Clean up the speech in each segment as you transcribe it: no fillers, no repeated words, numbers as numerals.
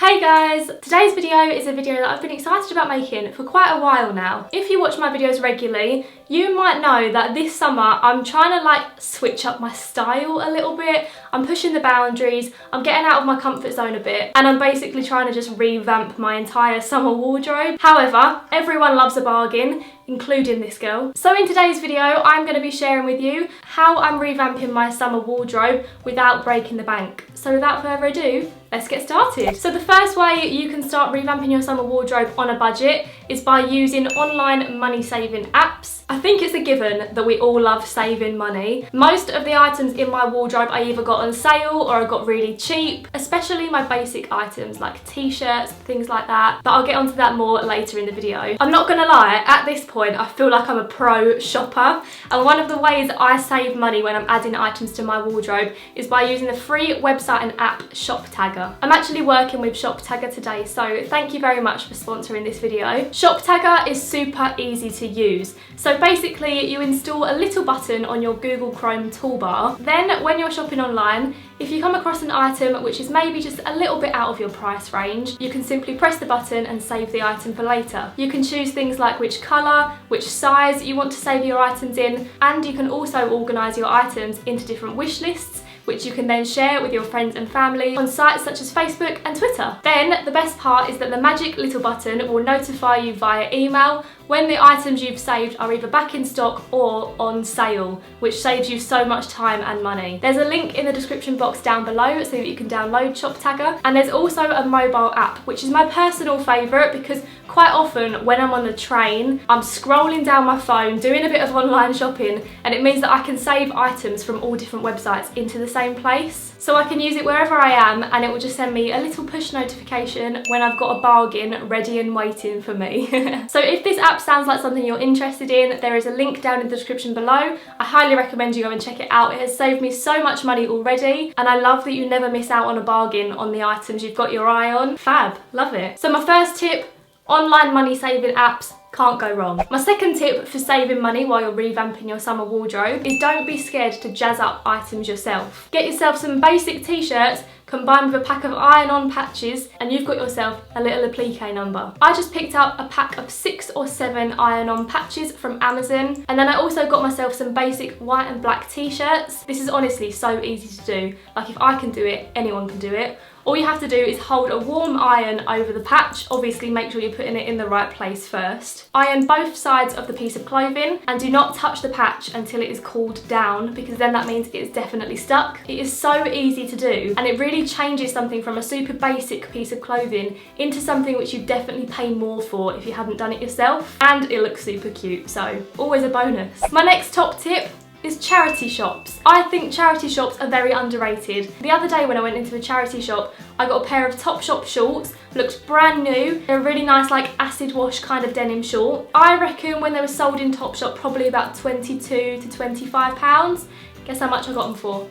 Hey guys! Today's video is a video that I've been excited about making for quite a while now. If you watch my videos regularly, you might know that this summer I'm trying to switch up my style a little bit. I'm pushing the boundaries, I'm getting out of my comfort zone a bit, and I'm basically trying to just revamp my entire summer wardrobe. However, everyone loves a bargain, including this girl. So in today's video, I'm going to be sharing with you how I'm revamping my summer wardrobe without breaking the bank. So without further ado, let's get started. So the first way you can start revamping your summer wardrobe on a budget is by using online money saving apps. I think it's a given that we all love saving money. Most of the items in my wardrobe I either got on sale or I got really cheap, especially my basic items like t-shirts, things like that, but I'll get onto that more later in the video. I'm not gonna lie, at this point I feel like I'm a pro shopper, and one of the ways I save money when I'm adding items to my wardrobe is by using the free website and app ShopTagger. I'm actually working with ShopTagger today, so thank you very much for sponsoring this video. ShopTagger is super easy to use. So basically you install a little button on your Google Chrome toolbar. Then when you're shopping online, if you come across an item which is maybe just a little bit out of your price range, you can simply press the button and save the item for later. You can choose things like which colour, which size you want to save your items in, and you can also organise your items into different wish lists, which you can then share with your friends and family on sites such as Facebook and Twitter. Then the best part is that the magic little button will notify you via email when the items you've saved are either back in stock or on sale, which saves you so much time and money. There's a link in the description box down below so that you can download ShopTagger, and there's also a mobile app, which is my personal favourite because quite often when I'm on the train, I'm scrolling down my phone, doing a bit of online shopping, and it means that I can save items from all different websites into the same place. So I can use it wherever I am, and it will just send me a little push notification when I've got a bargain ready and waiting for me. So if this app sounds like something you're interested in, there is a link down in the description below. I highly recommend you go and check it out. It has saved me so much money already, and I love that you never miss out on a bargain on the items you've got your eye on. Fab, love it. So my first tip, online money saving apps. Can't go wrong. My second tip for saving money while you're revamping your summer wardrobe is don't be scared to jazz up items yourself. Get yourself some basic t-shirts combined with a pack of iron-on patches, and you've got yourself a little applique number. I just picked up a pack of 6 or 7 iron-on patches from Amazon, and then I also got myself some basic white and black t-shirts. This is honestly so easy to do. Like, if I can do it, anyone can do it. All you have to do is hold a warm iron over the patch. Obviously make sure you're putting it in the right place first. Iron both sides of the piece of clothing and do not touch the patch until it is cooled down, because then that means it is definitely stuck. It is so easy to do, and it really changes something from a super basic piece of clothing into something which you definitely pay more for if you haven't done it yourself, and it looks super cute, so always a bonus. My next top tip is charity shops. I think charity shops are very underrated. The other day when I went into a charity shop, I got a pair of Topshop shorts, looked brand new. They're a really nice acid wash kind of denim short. I reckon when they were sold in Topshop, probably about £22 to £25. Guess how much I got them for?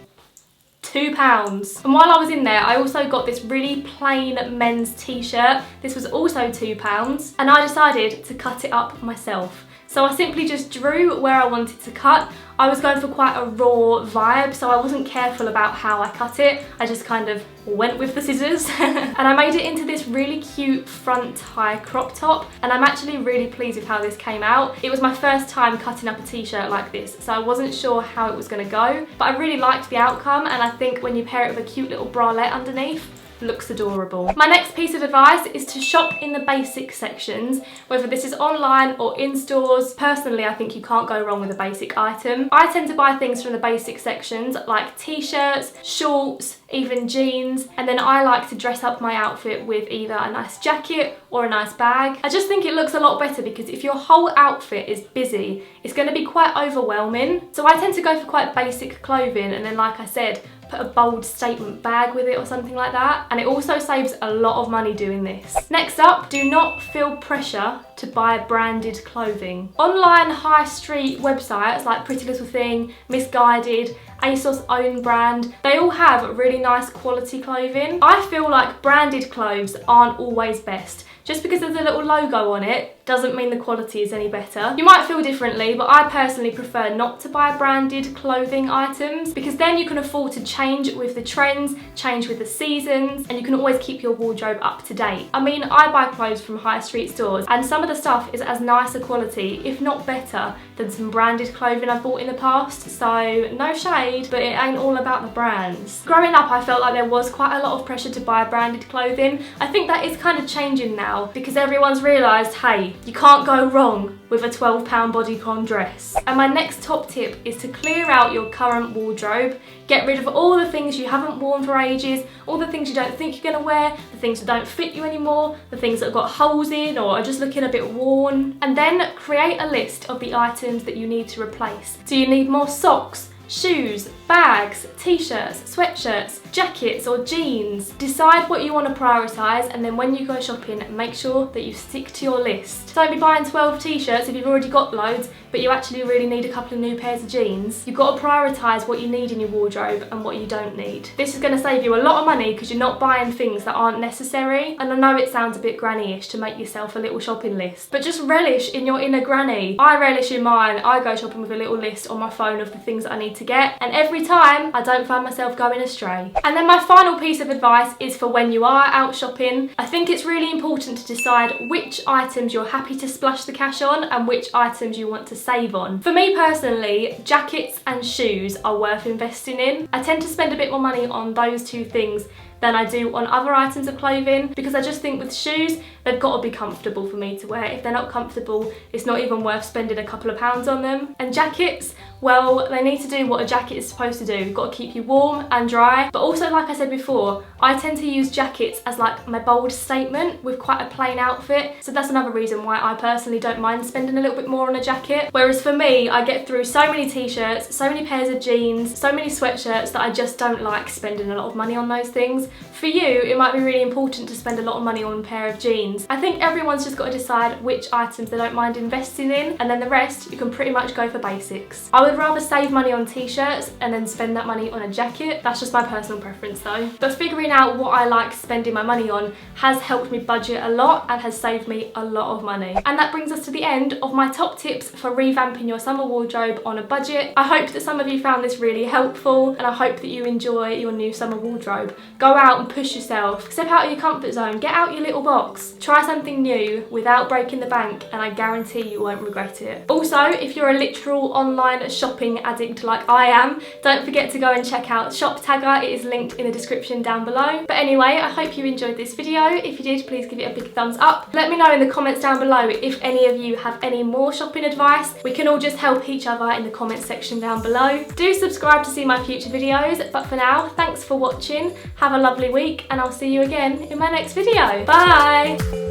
£2. And while I was in there, I also got this really plain men's t-shirt. This was also £2, and I decided to cut it up myself. So I simply just drew where I wanted to cut. I was going for quite a raw vibe, so I wasn't careful about how I cut it. I just kind of went with the scissors and I made it into this really cute front high crop top, and I'm actually really pleased with how this came out. It was my first time cutting up a t-shirt like this, so I wasn't sure how it was going to go, but I really liked the outcome, and I think when you pair it with a cute little bralette underneath, looks adorable. My next piece of advice is to shop in the basic sections, whether this is online or in stores. Personally, I think you can't go wrong with a basic item. I tend to buy things from the basic sections like t-shirts, shorts, even jeans, and then I like to dress up my outfit with either a nice jacket or a nice bag. I just think it looks a lot better, because if your whole outfit is busy, it's going to be quite overwhelming. So I tend to go for quite basic clothing, and then, like I said, put a bold statement bag with it or something like that, and it also saves a lot of money doing this. Next up, do not feel pressure to buy branded clothing. Online high street websites like Pretty Little Thing, Misguided, ASOS own brand. They all have really nice quality clothing. I feel like branded clothes aren't always best. Just because there's a little logo on it doesn't mean the quality is any better. You might feel differently, but I personally prefer not to buy branded clothing items because then you can afford to change with the trends, change with the seasons, and you can always keep your wardrobe up to date. I mean, I buy clothes from high street stores and some of the stuff is as nice a quality, if not better, than some branded clothing I've bought in the past. So no shade, but it ain't all about the brands. Growing up, I felt like there was quite a lot of pressure to buy branded clothing. I think that is kind of changing now because everyone's realised, hey, you can't go wrong with a £12 bodycon dress. And my next top tip is to clear out your current wardrobe. Get rid of all the things you haven't worn for ages, all the things you don't think you're gonna wear, the things that don't fit you anymore, the things that have got holes in or are just looking a bit worn. And then create a list of the items that you need to replace. Do you need more socks, shoes, bags, t-shirts, sweatshirts, jackets or jeans? Decide what you want to prioritise, and then when you go shopping, make sure that you stick to your list. Don't be buying 12 t-shirts if you've already got loads, but you actually really need a couple of new pairs of jeans. You've got to prioritise what you need in your wardrobe and what you don't need. This is going to save you a lot of money because you're not buying things that aren't necessary. And I know it sounds a bit granny-ish to make yourself a little shopping list, but just relish in your inner granny. I relish in mine. I go shopping with a little list on my phone of the things that I need to get, and every time I don't find myself going astray. And then my final piece of advice is for when you are out shopping. I think it's really important to decide which items you're happy to splash the cash on and which items you want to save on. For me personally, jackets and shoes are worth investing in. I tend to spend a bit more money on those two things than I do on other items of clothing because I just think with shoes, they've got to be comfortable for me to wear. If they're not comfortable, it's not even worth spending a couple of pounds on them. And jackets, well, they need to do what a jacket is supposed to do. You've got to keep you warm and dry. But also, like I said before, I tend to use jackets as like my bold statement with quite a plain outfit. So that's another reason why I personally don't mind spending a little bit more on a jacket. Whereas for me, I get through so many t-shirts, so many pairs of jeans, so many sweatshirts that I just don't like spending a lot of money on those things. For you, it might be really important to spend a lot of money on a pair of jeans. I think everyone's just got to decide which items they don't mind investing in, and then the rest, you can pretty much go for basics. I would rather save money on t-shirts and then spend that money on a jacket. That's just my personal preference though. But figuring out what I like spending my money on has helped me budget a lot and has saved me a lot of money. And that brings us to the end of my top tips for revamping your summer wardrobe on a budget. I hope that some of you found this really helpful, and I hope that you enjoy your new summer wardrobe. Go out and push yourself, step out of your comfort zone, get out your little box, try something new without breaking the bank, and I guarantee you won't regret it. Also, if you're a literal online shopping addict like I am, don't forget to go and check out ShopTagger. It is linked in the description down below. But anyway, I hope you enjoyed this video. If you did, please give it a big thumbs up. Let me know in the comments down below if any of you have any more shopping advice. We can all just help each other in the comments section down below. Do subscribe to see my future videos, but for now, thanks for watching. Have a lovely week, and I'll see you again in my next video. Bye!